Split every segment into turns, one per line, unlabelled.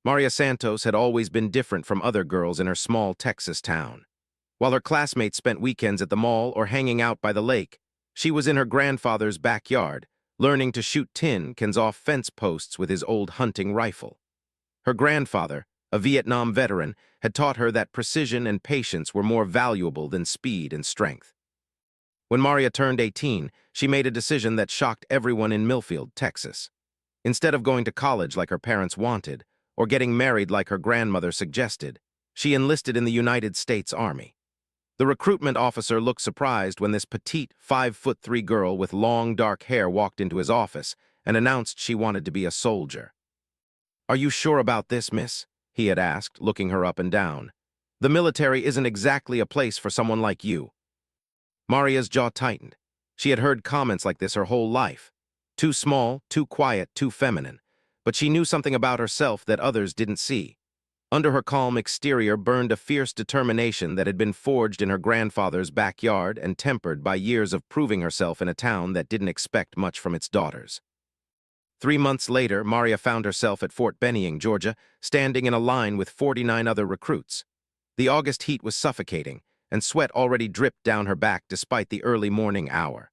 Maria Santos had always been different from other girls in her small Texas town. While her classmates spent weekends at the mall or hanging out by the lake, she was in her grandfather's backyard, learning to shoot tin cans off fence posts with his old hunting rifle. Her grandfather, a Vietnam veteran, had taught her that precision and patience were more valuable than speed and strength. When Maria turned 18, she made a decision that shocked everyone in Millfield, Texas. Instead of going to college like her parents wanted, or getting married like her grandmother suggested, she enlisted in the United States Army. The recruitment officer looked surprised when this petite 5'3" girl with long dark hair walked into his office and announced she wanted to be a soldier. "Are you sure about this, miss?" he had asked, looking her up and down. "The military isn't exactly a place for someone like you." Maria's jaw tightened. She had heard comments like this her whole life. Too small, too quiet, too feminine. But she knew something about herself that others didn't see. Under her calm exterior burned a fierce determination that had been forged in her grandfather's backyard and tempered by years of proving herself in a town that didn't expect much from its daughters. 3 months later, Maria found herself at Fort Benning, Georgia, standing in a line with 49 other recruits. The August heat was suffocating, and sweat already dripped down her back despite the early morning hour.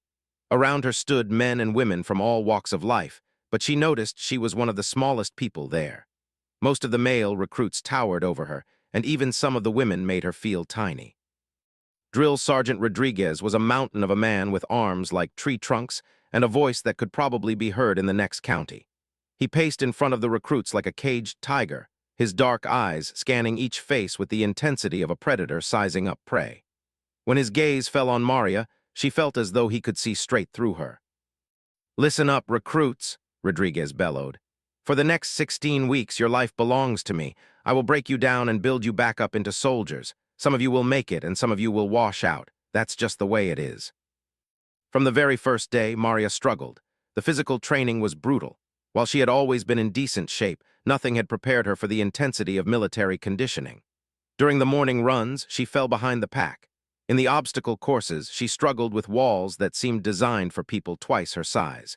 Around her stood men and women from all walks of life, but she noticed she was one of the smallest people there. Most of the male recruits towered over her, and even some of the women made her feel tiny. Drill Sergeant Rodriguez was a mountain of a man with arms like tree trunks and a voice that could probably be heard in the next county. He paced in front of the recruits like a caged tiger, his dark eyes scanning each face with the intensity of a predator sizing up prey. When his gaze fell on Maria, she felt as though he could see straight through her. "Listen up, recruits," Rodriguez bellowed. "For the next 16 weeks, your life belongs to me. I will break you down and build you back up into soldiers. Some of you will make it, and some of you will wash out. That's just the way it is." From the very first day, Maria struggled. The physical training was brutal. While she had always been in decent shape, nothing had prepared her for the intensity of military conditioning. During the morning runs, she fell behind the pack. In the obstacle courses, she struggled with walls that seemed designed for people twice her size.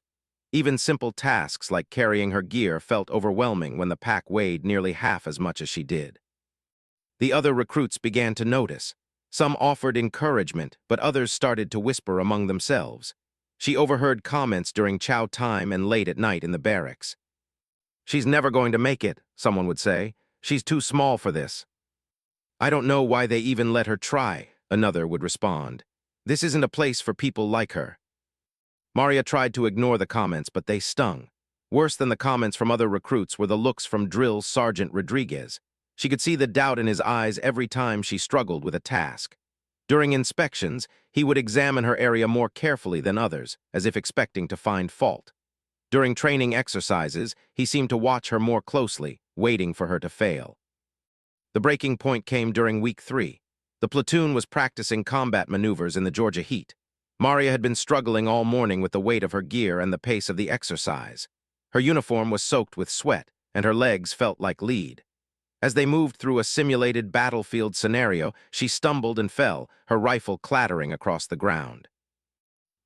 Even simple tasks like carrying her gear felt overwhelming when the pack weighed nearly half as much as she did. The other recruits began to notice. Some offered encouragement, but others started to whisper among themselves. She overheard comments during chow time and late at night in the barracks. "She's never going to make it," someone would say. "She's too small for this." "I don't know why they even let her try," another would respond. "This isn't a place for people like her." Maria tried to ignore the comments, but they stung. Worse than the comments from other recruits were the looks from Drill Sergeant Rodriguez. She could see the doubt in his eyes every time she struggled with a task. During inspections, he would examine her area more carefully than others, as if expecting to find fault. During training exercises, he seemed to watch her more closely, waiting for her to fail. The breaking point came during week 3. The platoon was practicing combat maneuvers in the Georgia heat. Maria had been struggling all morning with the weight of her gear and the pace of the exercise. Her uniform was soaked with sweat, and her legs felt like lead. As they moved through a simulated battlefield scenario, she stumbled and fell, her rifle clattering across the ground.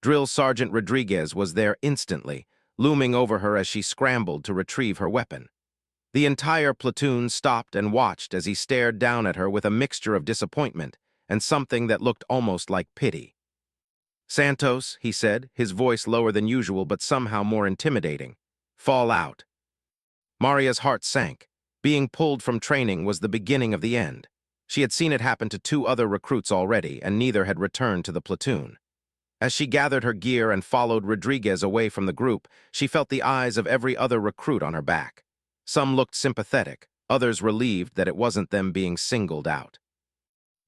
Drill Sergeant Rodriguez was there instantly, looming over her as she scrambled to retrieve her weapon. The entire platoon stopped and watched as he stared down at her with a mixture of disappointment and something that looked almost like pity. "Santos," he said, his voice lower than usual but somehow more intimidating. "Fall out." Maria's heart sank. Being pulled from training was the beginning of the end. She had seen it happen to 2 other recruits already, and neither had returned to the platoon. As she gathered her gear and followed Rodriguez away from the group, she felt the eyes of every other recruit on her back. Some looked sympathetic, others relieved that it wasn't them being singled out.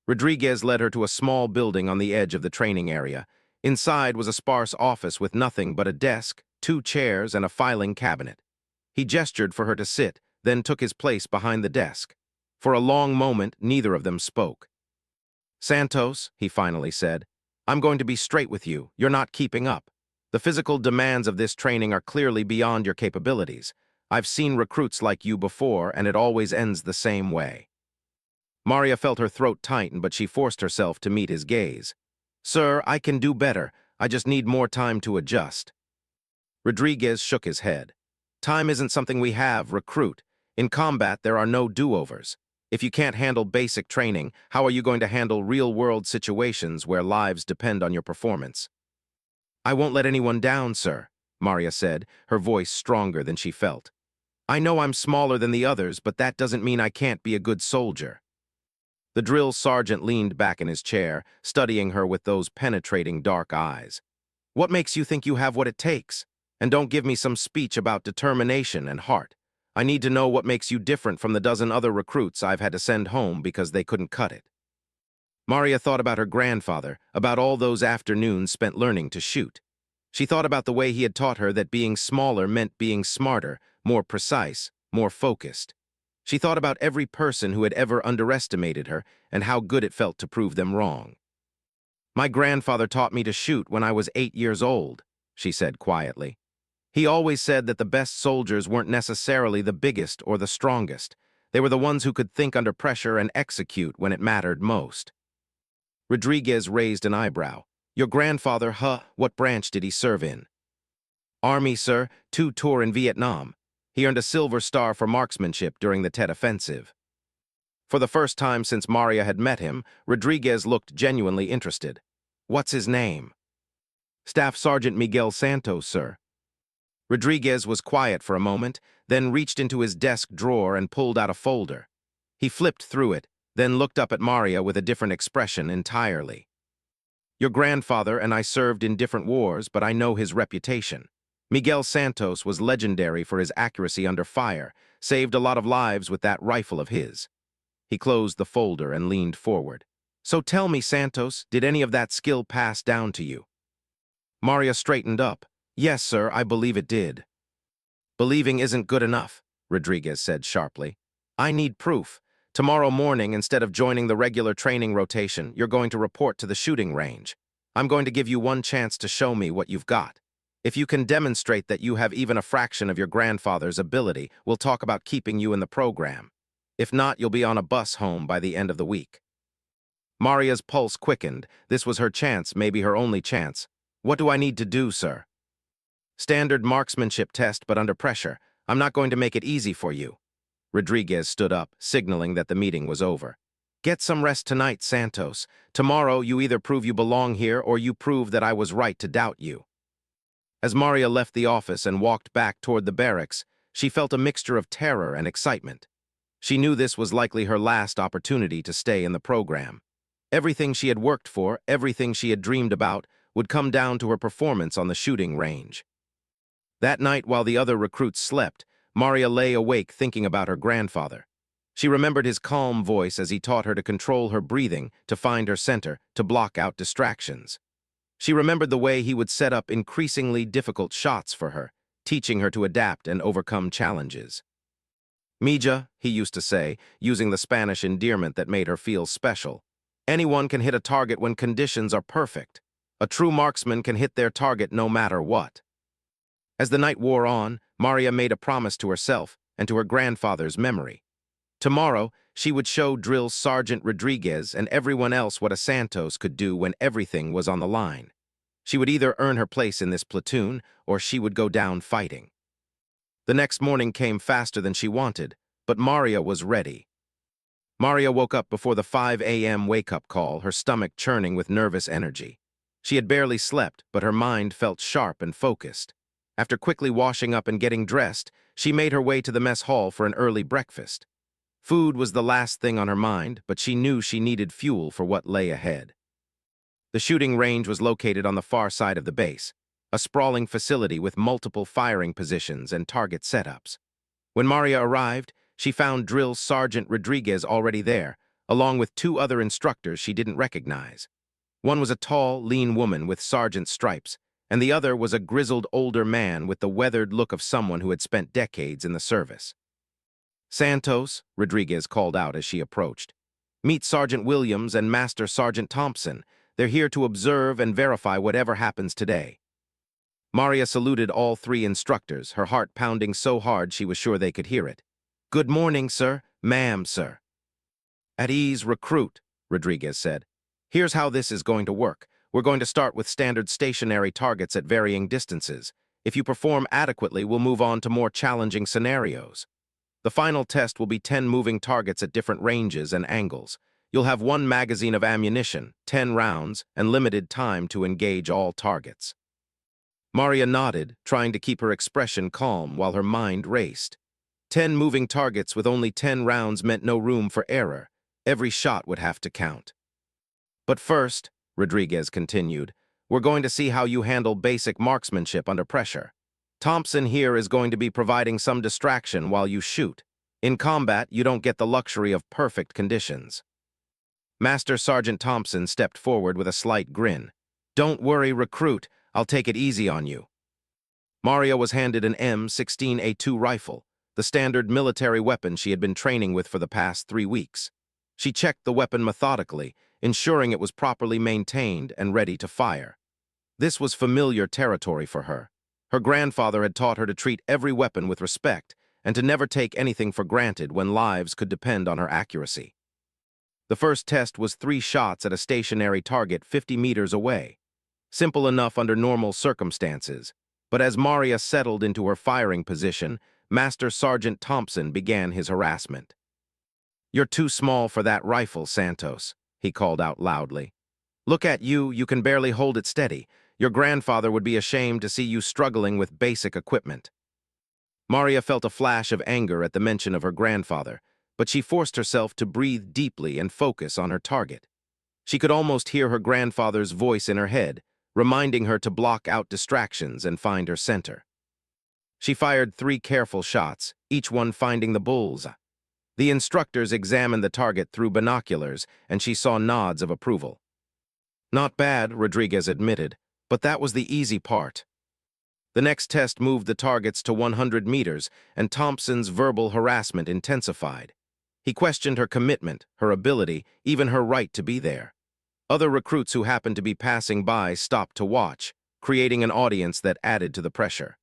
Rodriguez led her to a small building on the edge of the training area. Inside was a sparse office with nothing but a desk, 2 chairs, and a filing cabinet. He gestured for her to sit, then took his place behind the desk. For a long moment, neither of them spoke. "Santos," he finally said, "I'm going to be straight with you. You're not keeping up. The physical demands of this training are clearly beyond your capabilities. I've seen recruits like you before, and it always ends the same way." Maria felt her throat tighten, but she forced herself to meet his gaze. "Sir, I can do better. I just need more time to adjust." Rodriguez shook his head. "Time isn't something we have, recruit. In combat, there are no do-overs. If you can't handle basic training, how are you going to handle real-world situations where lives depend on your performance? I won't let anyone down, sir, Maria said, her voice stronger than she felt. I know I'm smaller than the others, but that doesn't mean I can't be a good soldier. The drill sergeant leaned back in his chair, studying her with those penetrating dark eyes. What makes you think you have what it takes? And don't give me some speech about determination and heart. I need to know what makes you different from the dozen other recruits I've had to send home because they couldn't cut it. Maria thought about her grandfather, about all those afternoons spent learning to shoot. She thought about the way he had taught her that being smaller meant being smarter, more precise, more focused. She thought about every person who had ever underestimated her and how good it felt to prove them wrong. My grandfather taught me to shoot when I was 8 years old, she said quietly. He always said that the best soldiers weren't necessarily the biggest or the strongest. They were the ones who could think under pressure and execute when it mattered most. Rodriguez raised an eyebrow. Your grandfather, what branch did he serve in? Army, sir, 2 tour in Vietnam. He earned a Silver Star for marksmanship during the Tet Offensive. For the first time since Maria had met him, Rodriguez looked genuinely interested. What's his name? Staff Sergeant Miguel Santos, sir. Rodriguez was quiet for a moment, then reached into his desk drawer and pulled out a folder. He flipped through it, then looked up at Maria with a different expression entirely. Your grandfather and I served in different wars, but I know his reputation. Miguel Santos was legendary for his accuracy under fire, saved a lot of lives with that rifle of his. He closed the folder and leaned forward. So tell me, Santos, did any of that skill pass down to you? Maria straightened up. Yes, sir, I believe it did. Believing isn't good enough, Rodriguez said sharply. I need proof. Tomorrow morning, instead of joining the regular training rotation, you're going to report to the shooting range. I'm going to give you one chance to show me what you've got. If you can demonstrate that you have even a fraction of your grandfather's ability, we'll talk about keeping you in the program. If not, you'll be on a bus home by the end of the week. Maria's pulse quickened. This was her chance, maybe her only chance. What do I need to do, sir? Standard marksmanship test, but under pressure. I'm not going to make it easy for you. Rodriguez stood up, signaling that the meeting was over. Get some rest tonight, Santos. Tomorrow, you either prove you belong here or you prove that I was right to doubt you. As Maria left the office and walked back toward the barracks, she felt a mixture of terror and excitement. She knew this was likely her last opportunity to stay in the program. Everything she had worked for, everything she had dreamed about, would come down to her performance on the shooting range. That night, while the other recruits slept, Maria lay awake thinking about her grandfather. She remembered his calm voice as he taught her to control her breathing, to find her center, to block out distractions. She remembered the way he would set up increasingly difficult shots for her, teaching her to adapt and overcome challenges. Mija, he used to say, using the Spanish endearment that made her feel special. Anyone can hit a target when conditions are perfect. A true marksman can hit their target no matter what. As the night wore on, Maria made a promise to herself and to her grandfather's memory. Tomorrow, she would show Drill Sergeant Rodriguez and everyone else what a Santos could do when everything was on the line. She would either earn her place in this platoon or she would go down fighting. The next morning came faster than she wanted, but Maria was ready. Maria woke up before the 5 a.m. wake-up call, her stomach churning with nervous energy. She had barely slept, but her mind felt sharp and focused. After quickly washing up and getting dressed, she made her way to the mess hall for an early breakfast. Food was the last thing on her mind, but she knew she needed fuel for what lay ahead. The shooting range was located on the far side of the base, a sprawling facility with multiple firing positions and target setups. When Maria arrived, she found Drill Sergeant Rodriguez already there, along with 2 other instructors she didn't recognize. One was a tall, lean woman with sergeant stripes, and the other was a grizzled older man with the weathered look of someone who had spent decades in the service. Santos, Rodriguez called out as she approached. Meet Sergeant Williams and Master Sergeant Thompson. They're here to observe and verify whatever happens today. Maria saluted all 3 instructors, her heart pounding so hard she was sure they could hear it. Good morning, sir. Ma'am, sir. At ease, recruit, Rodriguez said. Here's how this is going to work. We're going to start with standard stationary targets at varying distances. If you perform adequately, we'll move on to more challenging scenarios. The final test will be 10 moving targets at different ranges and angles. You'll have one magazine of ammunition, 10 rounds, and limited time to engage all targets. Maria nodded, trying to keep her expression calm while her mind raced. 10 moving targets with only 10 rounds meant no room for error. Every shot would have to count. But first, Rodriguez continued, we're going to see how you handle basic marksmanship under pressure. Thompson here is going to be providing some distraction while you shoot. In combat, you don't get the luxury of perfect conditions. Master Sergeant Thompson stepped forward with a slight grin. Don't worry, recruit. I'll take it easy on you. Maria was handed an M16A2 rifle, the standard military weapon she had been training with for the past 3 weeks. She checked the weapon methodically, ensuring it was properly maintained and ready to fire. This was familiar territory for her. Her grandfather had taught her to treat every weapon with respect and to never take anything for granted when lives could depend on her accuracy. The first test was 3 shots at a stationary target 50 meters away. Simple enough under normal circumstances, but as Maria settled into her firing position, Master Sergeant Thompson began his harassment. You're too small for that rifle, Santos, he called out loudly. Look at you, you can barely hold it steady. Your grandfather would be ashamed to see you struggling with basic equipment. Maria felt a flash of anger at the mention of her grandfather, but she forced herself to breathe deeply and focus on her target. She could almost hear her grandfather's voice in her head, reminding her to block out distractions and find her center. She fired 3 careful shots, each one finding the bull's. The instructors examined the target through binoculars, and she saw nods of approval. Not bad, Rodriguez admitted, but that was the easy part. The next test moved the targets to 100 meters, and Thompson's verbal harassment intensified. He questioned her commitment, her ability, even her right to be there. Other recruits who happened to be passing by stopped to watch, creating an audience that added to the pressure.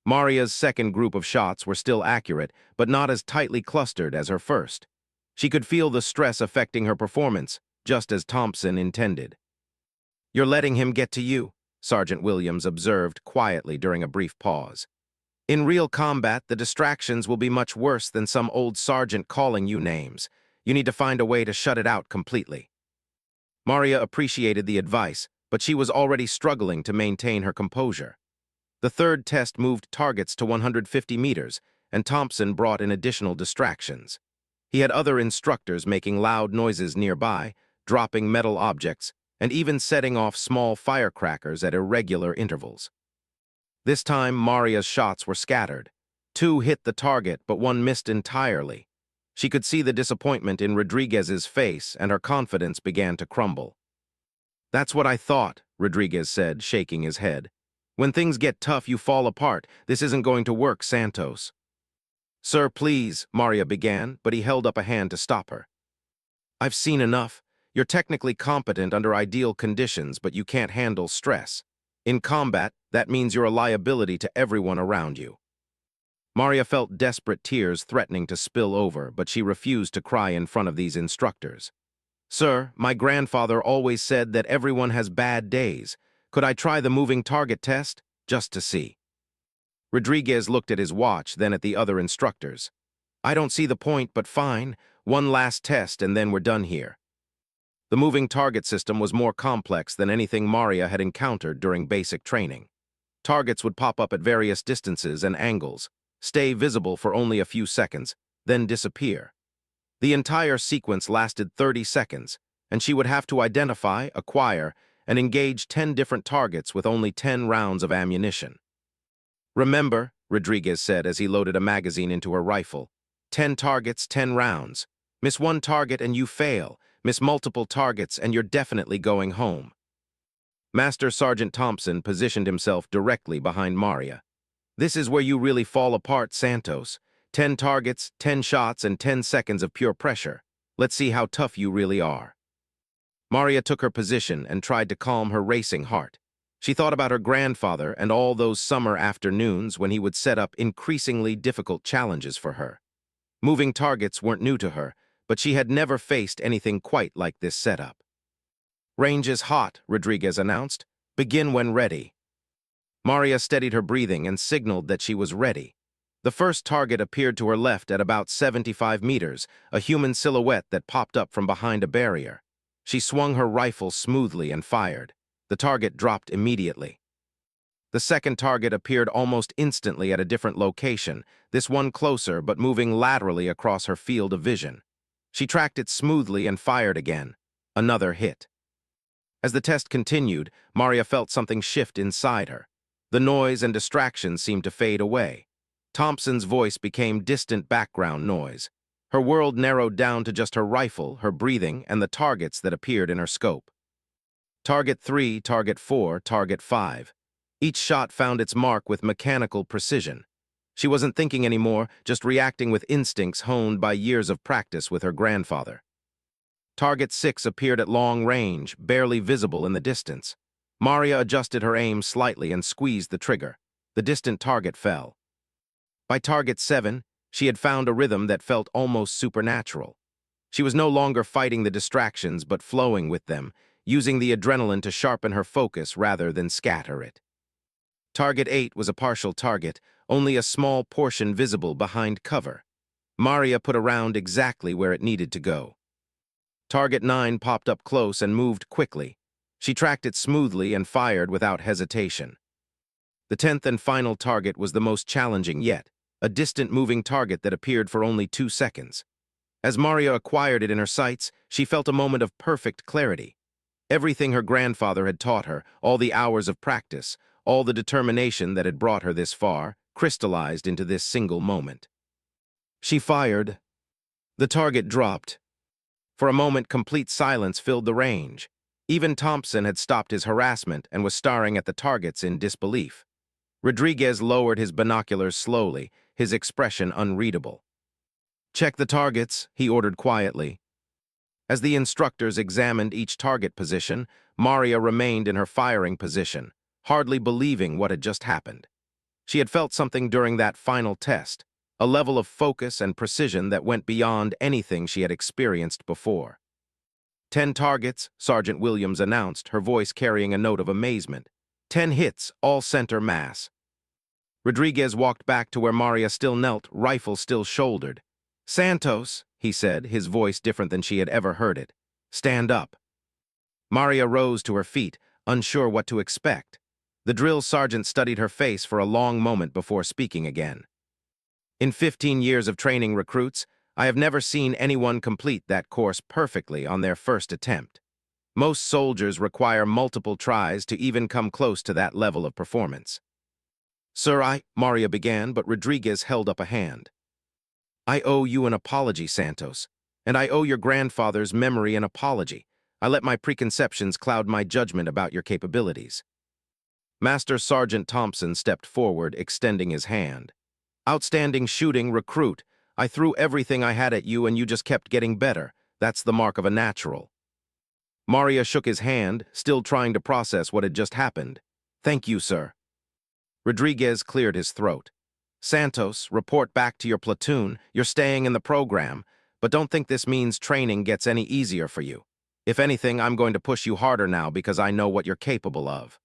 Maria's second group of shots were still accurate, but not as tightly clustered as her first. She could feel the stress affecting her performance, just as Thompson intended. You're letting him get to you, Sergeant Williams observed quietly during a brief pause. In real combat, the distractions will be much worse than some old sergeant calling you names. You need to find a way to shut it out completely. Maria appreciated the advice, but she was already struggling to maintain her composure. The third test moved targets to 150 meters, and Thompson brought in additional distractions. He had other instructors making loud noises nearby, dropping metal objects, and even setting off small firecrackers at irregular intervals. This time, Maria's shots were scattered. 2 hit the target, but 1 missed entirely. She could see the disappointment in Rodriguez's face, and her confidence began to crumble. That's what I thought, Rodriguez said, shaking his head. When things get tough, you fall apart. This isn't going to work, Santos. Sir, please, Maria began, but he held up a hand to stop her. I've seen enough. You're technically competent under ideal conditions, but you can't handle stress. In combat, that means you're a liability to everyone around you. Maria felt desperate tears threatening to spill over, but she refused to cry in front of these instructors. Sir, my grandfather always said that everyone has bad days. Could I try the moving target test? Just to see. Rodriguez looked at his watch, then at the other instructors. I don't see the point, but fine. One last test and then we're done here. The moving target system was more complex than anything Maria had encountered during basic training. Targets would pop up at various distances and angles, stay visible for only a few seconds, then disappear. The entire sequence lasted 30 seconds, and she would have to identify, acquire, and engage 10 different targets with only 10 rounds of ammunition. Remember, Rodriguez said as he loaded a magazine into her rifle, 10 targets, 10 rounds. Miss 1 target and you fail. Miss multiple targets and you're definitely going home. Master Sergeant Thompson positioned himself directly behind Maria. This is where you really fall apart, Santos. 10 targets, 10 shots, and 10 seconds of pure pressure. Let's see how tough you really are. Maria took her position and tried to calm her racing heart. She thought about her grandfather and all those summer afternoons when he would set up increasingly difficult challenges for her. Moving targets weren't new to her, but she had never faced anything quite like this setup. Range is hot, Rodriguez announced. Begin when ready. Maria steadied her breathing and signaled that she was ready. The first target appeared to her left at about 75 meters, a human silhouette that popped up from behind a barrier. She swung her rifle smoothly and fired. The target dropped immediately. The second target appeared almost instantly at a different location, this one closer but moving laterally across her field of vision. She tracked it smoothly and fired again. Another hit. As the test continued, Maria felt something shift inside her. The noise and distractions seemed to fade away. Thompson's voice became distant background noise. Her world narrowed down to just her rifle, her breathing, and the targets that appeared in her scope. Target 3, Target 4, Target 5. Each shot found its mark with mechanical precision. She wasn't thinking anymore, just reacting with instincts honed by years of practice with her grandfather. Target 6 appeared at long range, barely visible in the distance. Maria adjusted her aim slightly and squeezed the trigger. The distant target fell. By Target 7, she had found a rhythm that felt almost supernatural. She was no longer fighting the distractions but flowing with them, using the adrenaline to sharpen her focus rather than scatter it. Target 8 was a partial target, only a small portion visible behind cover. Maria put a round exactly where it needed to go. Target 9 popped up close and moved quickly. She tracked it smoothly and fired without hesitation. The 10th and final target was the most challenging yet, a distant moving target that appeared for only 2 seconds. As Maria acquired it in her sights, she felt a moment of perfect clarity. Everything her grandfather had taught her, all the hours of practice, all the determination that had brought her this far, crystallized into this single moment. She fired. The target dropped. For a moment, complete silence filled the range. Even Thompson had stopped his harassment and was staring at the targets in disbelief. Rodriguez lowered his binoculars slowly, his expression unreadable. "Check the targets," he ordered quietly. As the instructors examined each target position, Maria remained in her firing position, hardly believing what had just happened. She had felt something during that final test, a level of focus and precision that went beyond anything she had experienced before. 10 targets, Sergeant Williams announced, her voice carrying a note of amazement. 10 hits, all center mass. Rodriguez walked back to where Maria still knelt, rifle still shouldered. "Santos," he said, his voice different than she had ever heard it. "Stand up." Maria rose to her feet, unsure what to expect. The drill sergeant studied her face for a long moment before speaking again. "In 15 years of training recruits, I have never seen anyone complete that course perfectly on their first attempt. Most soldiers require multiple tries to even come close to that level of performance." "Sir, Maria began, but Rodriguez held up a hand. "I owe you an apology, Santos, and I owe your grandfather's memory an apology. I let my preconceptions cloud my judgment about your capabilities." Master Sergeant Thompson stepped forward, extending his hand. "Outstanding shooting, recruit. I threw everything I had at you and you just kept getting better. That's the mark of a natural." Maria shook his hand, still trying to process what had just happened. "Thank you, sir." Rodriguez cleared his throat. "Santos, report back to your platoon. You're staying in the program, but don't think this means training gets any easier for you. If anything, I'm going to push you harder now because I know what you're capable of."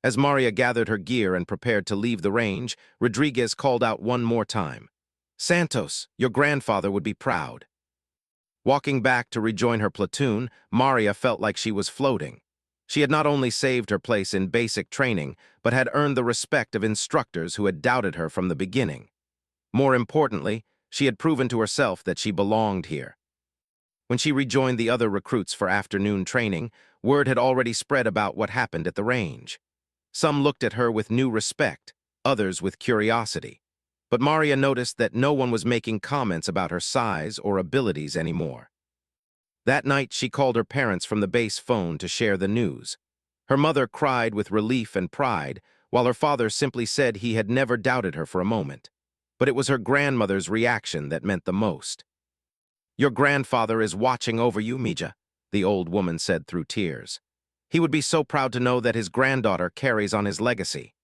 As Maria gathered her gear and prepared to leave the range, Rodriguez called out one more time. "Santos, your grandfather would be proud." Walking back to rejoin her platoon, Maria felt like she was floating. She had not only saved her place in basic training, but had earned the respect of instructors who had doubted her from the beginning. More importantly, she had proven to herself that she belonged here. When she rejoined the other recruits for afternoon training, word had already spread about what happened at the range. Some looked at her with new respect, others with curiosity. But Maria noticed that no one was making comments about her size or abilities anymore. That night, she called her parents from the base phone to share the news. Her mother cried with relief and pride, while her father simply said he had never doubted her for a moment. But it was her grandmother's reaction that meant the most. "Your grandfather is watching over you, Mija," the old woman said through tears. "He would be so proud to know that his granddaughter carries on his legacy."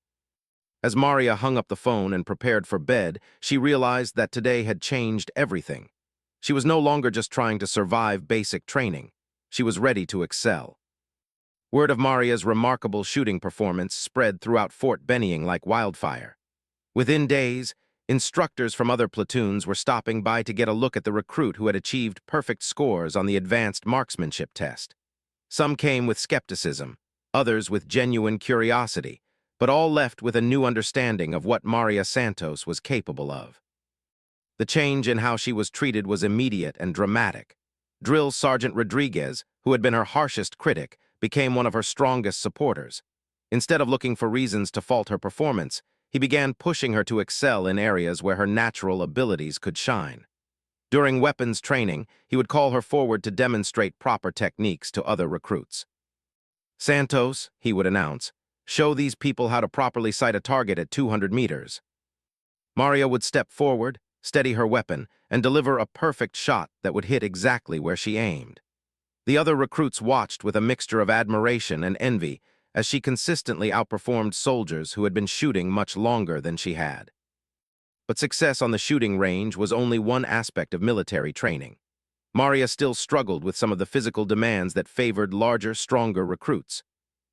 As Maria hung up the phone and prepared for bed, she realized that today had changed everything. She was no longer just trying to survive basic training. She was ready to excel. Word of Maria's remarkable shooting performance spread throughout Fort Benning like wildfire. Within days, Instructors from other platoons were stopping by to get a look at the recruit who had achieved perfect scores on the advanced marksmanship test. Some came with skepticism, others with genuine curiosity, but all left with a new understanding of what Maria Santos was capable of. The change in how she was treated was immediate and dramatic. Drill Sergeant Rodriguez, who had been her harshest critic, became one of her strongest supporters. Instead of looking for reasons to fault her performance, he began pushing her to excel in areas where her natural abilities could shine. During weapons training, he would call her forward to demonstrate proper techniques to other recruits. "Santos," he would announce, "show these people how to properly sight a target at 200 meters." Maria would step forward, steady her weapon, and deliver a perfect shot that would hit exactly where she aimed. The other recruits watched with a mixture of admiration and envy as she consistently outperformed soldiers who had been shooting much longer than she had. But success on the shooting range was only one aspect of military training. Maria still struggled with some of the physical demands that favored larger, stronger recruits.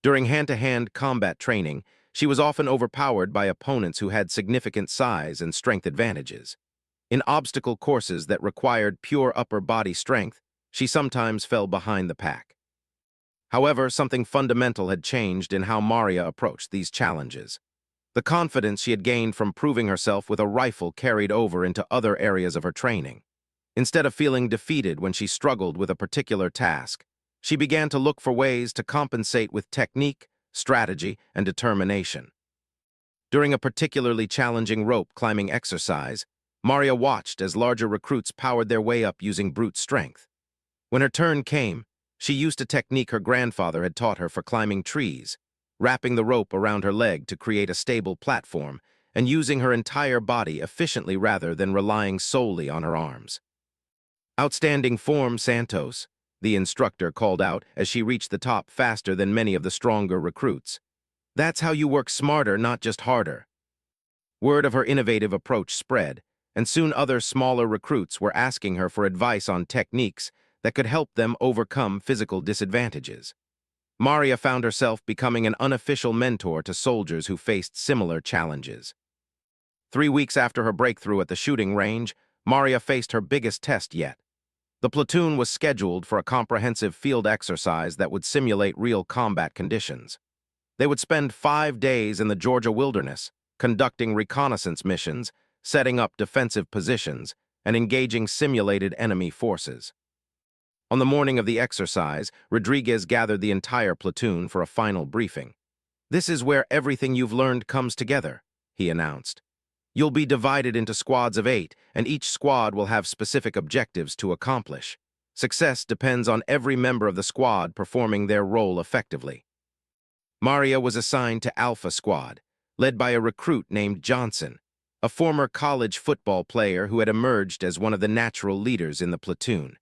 During hand-to-hand combat training, she was often overpowered by opponents who had significant size and strength advantages. In obstacle courses that required pure upper body strength, she sometimes fell behind the pack. However, something fundamental had changed in how Maria approached these challenges. The confidence she had gained from proving herself with a rifle carried over into other areas of her training. Instead of feeling defeated when she struggled with a particular task, she began to look for ways to compensate with technique, strategy, and determination. During a particularly challenging rope climbing exercise, Maria watched as larger recruits powered their way up using brute strength. When her turn came, she used a technique her grandfather had taught her for climbing trees, wrapping the rope around her leg to create a stable platform and using her entire body efficiently rather than relying solely on her arms. "Outstanding form, Santos," the instructor called out as she reached the top faster than many of the stronger recruits. "That's how you work smarter, not just harder." Word of her innovative approach spread, and soon other smaller recruits were asking her for advice on techniques that could help them overcome physical disadvantages. Maria found herself becoming an unofficial mentor to soldiers who faced similar challenges. 3 weeks after her breakthrough at the shooting range, Maria faced her biggest test yet. The platoon was scheduled for a comprehensive field exercise that would simulate real combat conditions. They would spend 5 days in the Georgia wilderness, conducting reconnaissance missions, setting up defensive positions, and engaging simulated enemy forces. On the morning of the exercise, Rodriguez gathered the entire platoon for a final briefing. "This is where everything you've learned comes together," he announced. "You'll be divided into squads of 8, and each squad will have specific objectives to accomplish. Success depends on every member of the squad performing their role effectively." Maria was assigned to Alpha Squad, led by a recruit named Johnson, a former college football player who had emerged as one of the natural leaders in the platoon.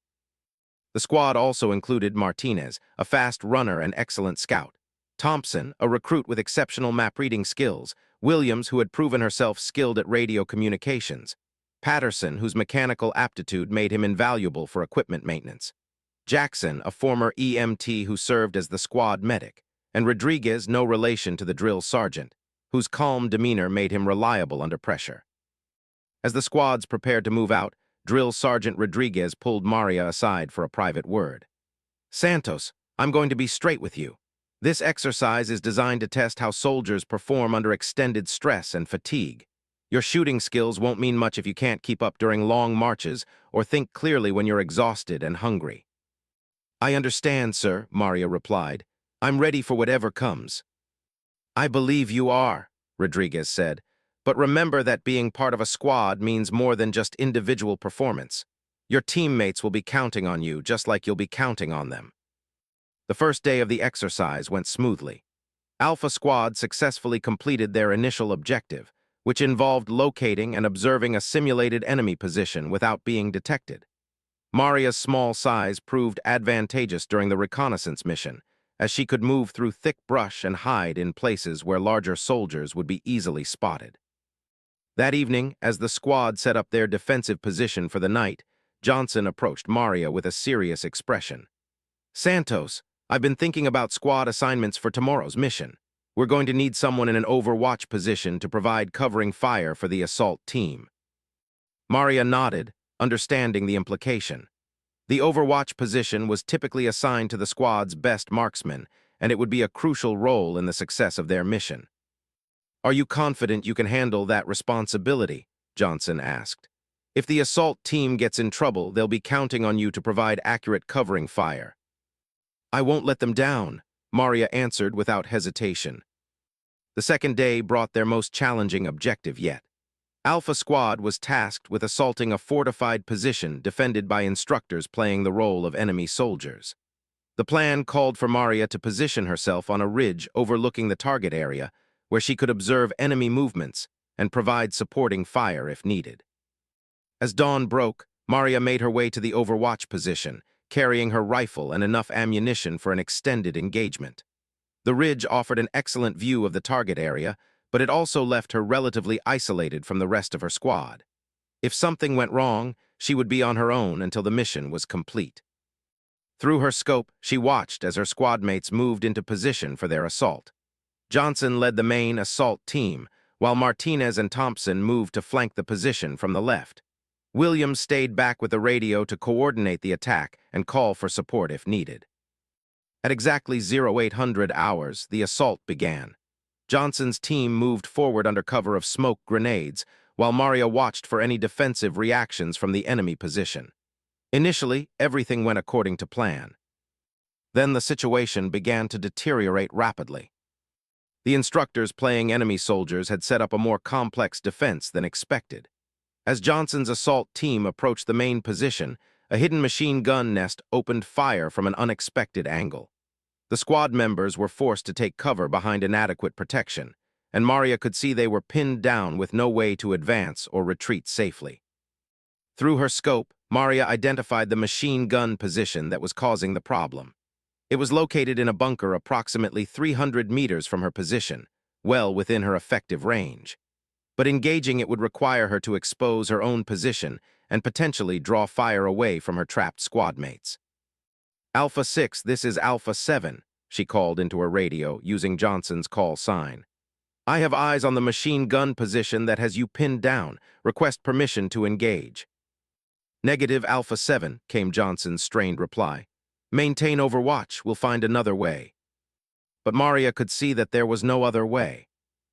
The squad also included Martinez, a fast runner and excellent scout; Thompson, a recruit with exceptional map-reading skills; Williams, who had proven herself skilled at radio communications; Patterson, whose mechanical aptitude made him invaluable for equipment maintenance; Jackson, a former EMT who served as the squad medic; and Rodriguez, no relation to the drill sergeant, whose calm demeanor made him reliable under pressure. As the squads prepared to move out, Drill Sergeant Rodriguez pulled Maria aside for a private word. "Santos, I'm going to be straight with you. This exercise is designed to test how soldiers perform under extended stress and fatigue. Your shooting skills won't mean much if you can't keep up during long marches or think clearly when you're exhausted and hungry." "I understand, sir," Maria replied. "I'm ready for whatever comes." "I believe you are," Rodriguez said, "but remember that being part of a squad means more than just individual performance. Your teammates will be counting on you just like you'll be counting on them." The first day of the exercise went smoothly. Alpha Squad successfully completed their initial objective, which involved locating and observing a simulated enemy position without being detected. Maria's small size proved advantageous during the reconnaissance mission, as she could move through thick brush and hide in places where larger soldiers would be easily spotted. That evening, as the squad set up their defensive position for the night, Johnson approached Maria with a serious expression. "Santos, I've been thinking about squad assignments for tomorrow's mission. We're going to need someone in an overwatch position to provide covering fire for the assault team. Maria nodded, understanding the implication. The overwatch position was typically assigned to the squad's best marksmen, and it would be a crucial role in the success of their mission. Are you confident you can handle that responsibility? Johnson asked. If the assault team gets in trouble, they'll be counting on you to provide accurate covering fire. I won't let them down, Maria answered without hesitation. The second day brought their most challenging objective yet. Alpha Squad was tasked with assaulting a fortified position defended by instructors playing the role of enemy soldiers. The plan called for Maria to position herself on a ridge overlooking the target area, where she could observe enemy movements and provide supporting fire if needed. As dawn broke, Maria made her way to the overwatch position, carrying her rifle and enough ammunition for an extended engagement. The ridge offered an excellent view of the target area, but it also left her relatively isolated from the rest of her squad. If something went wrong, she would be on her own until the mission was complete. Through her scope, she watched as her squad mates moved into position for their assault. Johnson led the main assault team, while Martinez and Thompson moved to flank the position from the left. Williams stayed back with the radio to coordinate the attack and call for support if needed. At exactly 0800 hours, the assault began. Johnson's team moved forward under cover of smoke grenades, while Maria watched for any defensive reactions from the enemy position. Initially, everything went according to plan. Then the situation began to deteriorate rapidly. The instructors playing enemy soldiers had set up a more complex defense than expected. As Johnson's assault team approached the main position, a hidden machine gun nest opened fire from an unexpected angle. The squad members were forced to take cover behind inadequate protection, and Maria could see they were pinned down with no way to advance or retreat safely. Through her scope, Maria identified the machine gun position that was causing the problem. It was located in a bunker approximately 300 meters from her position, well within her effective range. But engaging it would require her to expose her own position and potentially draw fire away from her trapped squad mates. Alpha 6, this is Alpha 7, she called into her radio using Johnson's call sign. I have eyes on the machine gun position that has you pinned down. Request permission to engage. Negative, Alpha 7, came Johnson's strained reply. Maintain overwatch, we'll find another way. But Maria could see that there was no other way.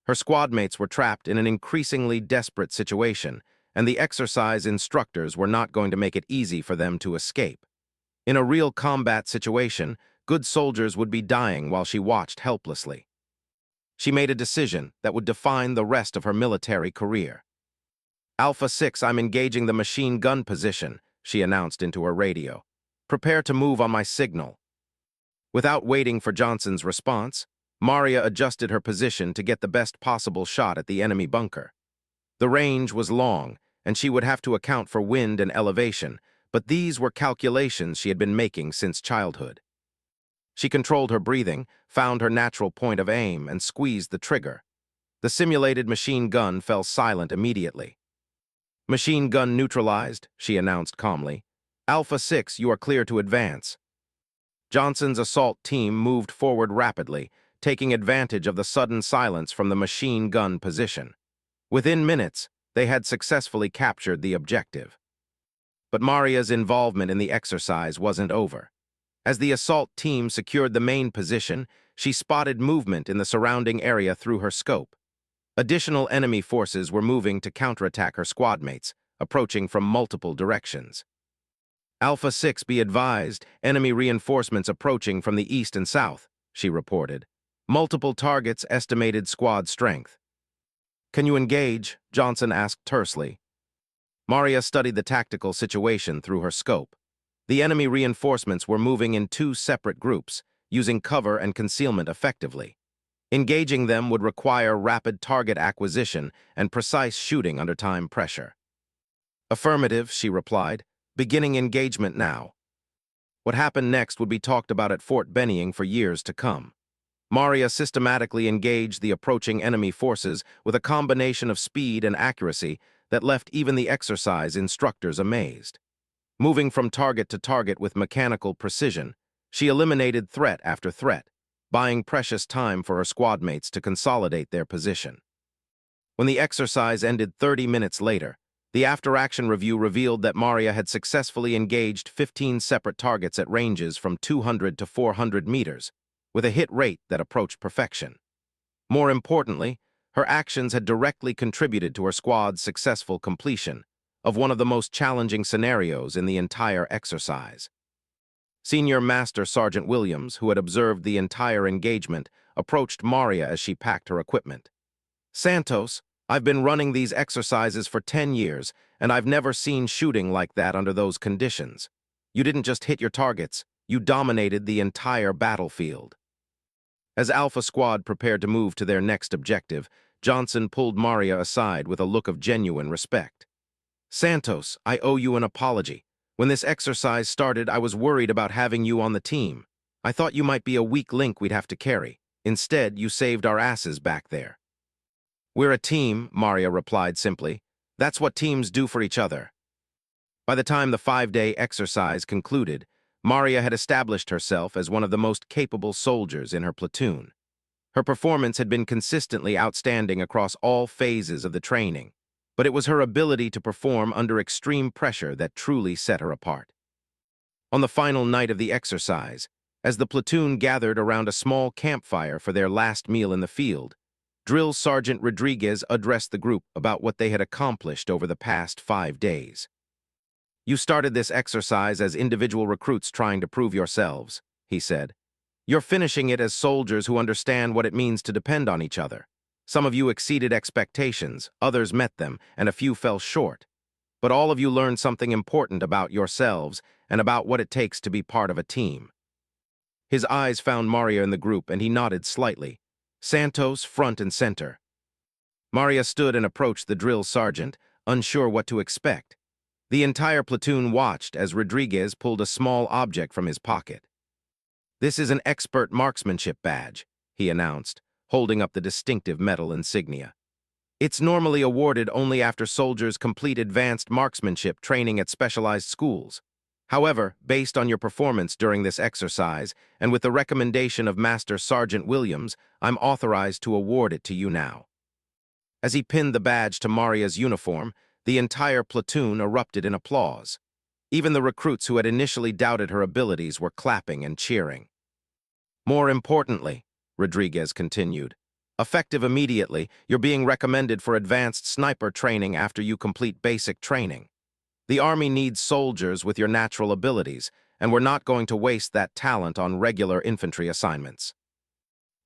Her squad mates were trapped in an increasingly desperate situation, and the exercise instructors were not going to make it easy for them to escape. In a real combat situation, good soldiers would be dying while she watched helplessly. She made a decision that would define the rest of her military career. Alpha 6, I'm engaging the machine gun position, she announced into her radio. Prepare to move on my signal. Without waiting for Johnson's response, Maria adjusted her position to get the best possible shot at the enemy bunker. The range was long, and she would have to account for wind and elevation, but these were calculations she had been making since childhood. She controlled her breathing, found her natural point of aim, and squeezed the trigger. The simulated machine gun fell silent immediately. Machine gun neutralized, she announced calmly. Alpha 6, you are clear to advance. Johnson's assault team moved forward rapidly, taking advantage of the sudden silence from the machine gun position. Within minutes, they had successfully captured the objective. But Maria's involvement in the exercise wasn't over. As the assault team secured the main position, she spotted movement in the surrounding area through her scope. Additional enemy forces were moving to counterattack her squad mates, approaching from multiple directions. Alpha 6, be advised, enemy reinforcements approaching from the east and south, she reported. Multiple targets, estimated squad strength. Can you engage? Johnson asked tersely. Maria studied the tactical situation through her scope. The enemy reinforcements were moving in two separate groups, using cover and concealment effectively. Engaging them would require rapid target acquisition and precise shooting under time pressure. Affirmative, she replied. Beginning engagement now. What happened next would be talked about at Fort Benning for years to come. Maria systematically engaged the approaching enemy forces with a combination of speed and accuracy that left even the exercise instructors amazed. Moving from target to target with mechanical precision, she eliminated threat after threat. buying precious time for her squad mates to consolidate their position. When the exercise ended 30 minutes later, the after-action review revealed that Maria had successfully engaged 15 separate targets at ranges from 200 to 400 meters, with a hit rate that approached perfection. More importantly, her actions had directly contributed to her squad's successful completion of one of the most challenging scenarios in the entire exercise. Senior Master Sergeant Williams, who had observed the entire engagement, approached Maria as she packed her equipment. "Santos, I've been running these exercises for 10 years, and I've never seen shooting like that under those conditions. You didn't just hit your targets, you dominated the entire battlefield." As Alpha Squad prepared to move to their next objective, Johnson pulled Maria aside with a look of genuine respect. "Santos, I owe you an apology. When this exercise started, I was worried about having you on the team. I thought you might be a weak link we'd have to carry. Instead, you saved our asses back there." "We're a team," Maria replied simply. "That's what teams do for each other." By the time the 5-day exercise concluded, Maria had established herself as one of the most capable soldiers in her platoon. Her performance had been consistently outstanding across all phases of the training, but it was her ability to perform under extreme pressure that truly set her apart. On the final night of the exercise, as the platoon gathered around a small campfire for their last meal in the field, Drill Sergeant Rodriguez addressed the group about what they had accomplished over the past 5 days. "You started this exercise as individual recruits trying to prove yourselves," he said. "You're finishing it as soldiers who understand what it means to depend on each other. Some of you exceeded expectations, others met them, and a few fell short. But all of you learned something important about yourselves and about what it takes to be part of a team." His eyes found Maria in the group, and he nodded slightly. Santos front and center. Maria stood and approached the drill sergeant, unsure what to expect. The entire platoon watched as Rodriguez pulled a small object from his pocket. "This is an expert marksmanship badge," he announced, holding up the distinctive metal insignia. "It's normally awarded only after soldiers complete advanced marksmanship training at specialized schools. However, based on your performance during this exercise, and with the recommendation of Master Sergeant Williams, I'm authorized to award it to you now." As he pinned the badge to Maria's uniform, the entire platoon erupted in applause. Even the recruits who had initially doubted her abilities were clapping and cheering. "More importantly," Rodriguez continued, "effective immediately, you're being recommended for advanced sniper training after you complete basic training. The Army needs soldiers with your natural abilities, and we're not going to waste that talent on regular infantry assignments."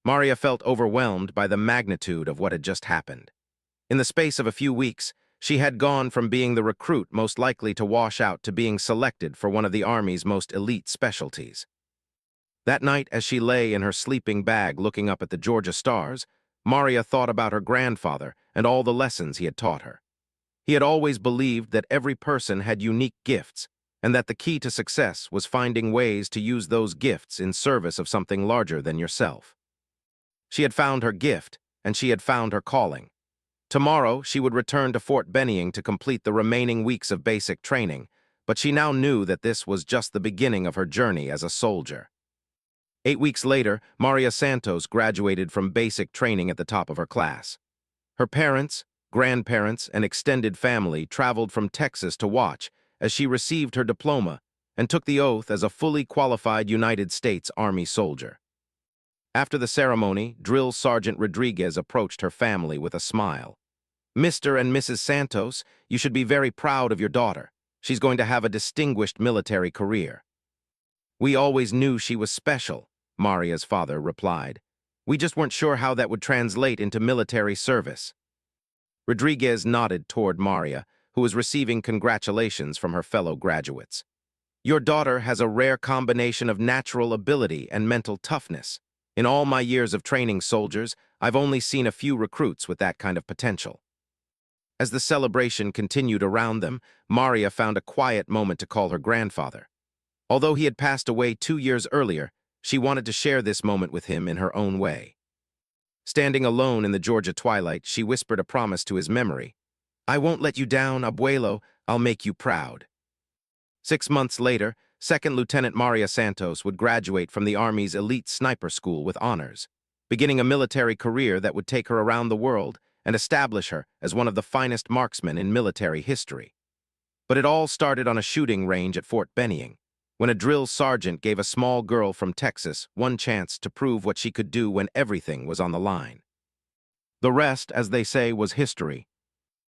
Maria felt overwhelmed by the magnitude of what had just happened. In the space of a few weeks, she had gone from being the recruit most likely to wash out to being selected for one of the Army's most elite specialties. That night, as she lay in her sleeping bag looking up at the Georgia stars, Maria thought about her grandfather and all the lessons he had taught her. He had always believed that every person had unique gifts, and that the key to success was finding ways to use those gifts in service of something larger than yourself. She had found her gift, and she had found her calling. Tomorrow, she would return to Fort Benning to complete the remaining weeks of basic training, but she now knew that this was just the beginning of her journey as a soldier. 8 weeks later, Maria Santos graduated from basic training at the top of her class. Her parents, grandparents, and extended family traveled from Texas to watch as she received her diploma and took the oath as a fully qualified United States Army soldier. After the ceremony, Drill Sergeant Rodriguez approached her family with a smile. "Mr. and Mrs. Santos, you should be very proud of your daughter. She's going to have a distinguished military career." "We always knew she was special," Maria's father replied. "We just weren't sure how that would translate into military service." Rodriguez nodded toward Maria, who was receiving congratulations from her fellow graduates. "Your daughter has a rare combination of natural ability and mental toughness. In all my years of training soldiers, I've only seen a few recruits with that kind of potential." As the celebration continued around them, Maria found a quiet moment to call her grandfather. Although he had passed away 2 years earlier, she wanted to share this moment with him in her own way. Standing alone in the Georgia twilight, she whispered a promise to his memory. "I won't let you down, abuelo. I'll make you proud." 6 months later, Second Lieutenant Maria Santos would graduate from the Army's elite sniper school with honors, beginning a military career that would take her around the world and establish her as one of the finest marksmen in military history. But it all started on a shooting range at Fort Benning, when a drill sergeant gave a small girl from Texas one chance to prove what she could do when everything was on the line. The rest, as they say, was history,